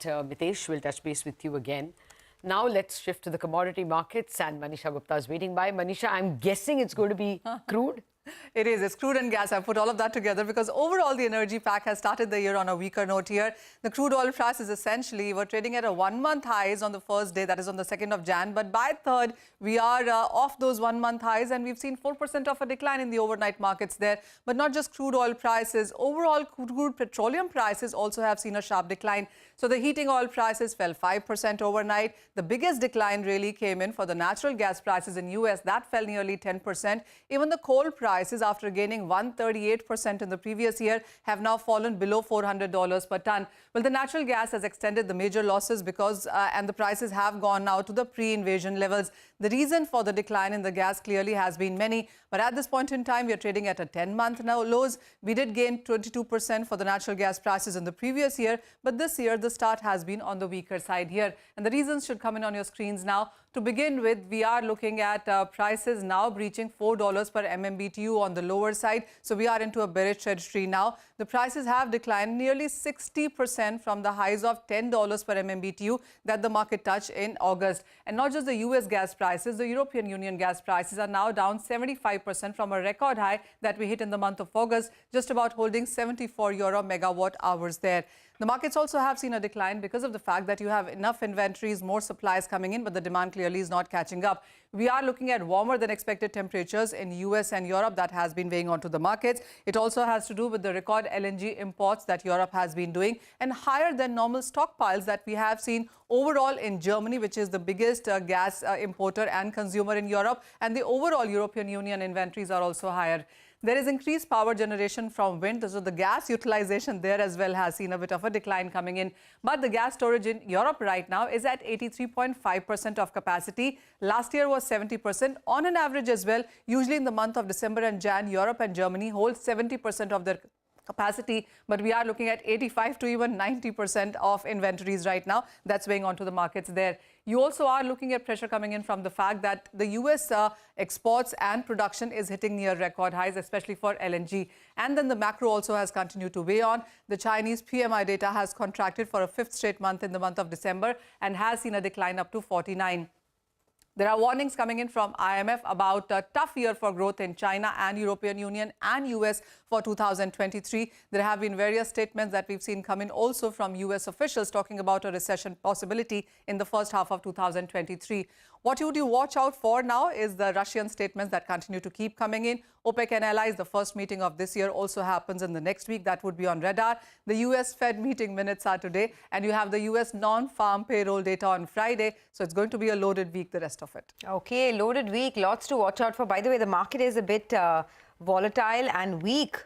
Mitesh, we'll touch base with you again. Now let's shift to the commodity markets, and Manisha Gupta is waiting by. Manisha, I'm guessing it's going to be crude? It is. It's crude and gas. I put all of that together because overall the energy pack has started the year on a weaker note here. The crude oil price is essentially, we're trading at a 1-month highs on the first day, that is on the 2nd of Jan. But by 3rd, we are off those 1-month highs, and we've seen 4% of a decline in the overnight markets there. But not just crude oil prices, overall crude petroleum prices also have seen a sharp decline. So the heating oil prices fell 5% overnight. The biggest decline really came in for the natural gas prices in US. That fell nearly 10%. Even the coal prices, after gaining 138% in the previous year, have now fallen below $400 per ton. Well, the natural gas has extended the major losses because and the prices have gone now to the pre-invasion levels. The reason for the decline in the gas clearly has been many, but at this point in time, we are trading at a 10-month now lows. We did gain 22% for the natural gas prices in the previous year, but this year the start has been on the weaker side here. And the reasons should come in on your screens now. To begin with, we are looking at prices now breaching $4 per MMBTU on the lower side. So we are into a bearish territory now. The prices have declined nearly 60% from the highs of $10 per MMBTU that the market touched in August. And not just the US gas prices, the European Union gas prices are now down 75% from a record high that we hit in the month of August, just about holding €74 megawatt hours there. The markets also have seen a decline because of the fact that you have enough inventories, more supplies coming in, but the demand clearly is not catching up. We are looking at warmer than expected temperatures in US and Europe. That has been weighing onto the markets. It also has to do with the record LNG imports that Europe has been doing and higher than normal stockpiles that we have seen overall in Germany, which is the biggest gas importer and consumer in Europe. And the overall European Union inventories are also higher. There is increased power generation from wind, so the gas utilization there as well has seen a bit of a decline coming in. But the gas storage in Europe right now is at 83.5% of capacity. Last year was 70% on an average as well. Usually in the month of December and Jan, Europe and Germany hold 70% of their capacity, but we are looking at 85 to even 90% of inventories right now. That's weighing onto the markets there. You also are looking at pressure coming in from the fact that the US exports and production is hitting near record highs, especially for LNG. And then the macro also has continued to weigh on. The Chinese PMI data has contracted for a 5th straight month in the month of December and has seen a decline up to 49. There are warnings coming in from IMF about a tough year for growth in China and European Union and US for 2023. There have been various statements that we've seen come in also from US officials talking about a recession possibility in the first half of 2023. What would you watch out for now is the Russian statements that continue to keep coming in. OPEC and allies, the first meeting of this year also happens in the next week. That would be on radar. The US Fed meeting minutes are today, and you have the US non-farm payroll data on Friday. So it's going to be a loaded week, the rest of it. Okay, loaded week. Lots to watch out for. By the way, the market is a bit volatile and weak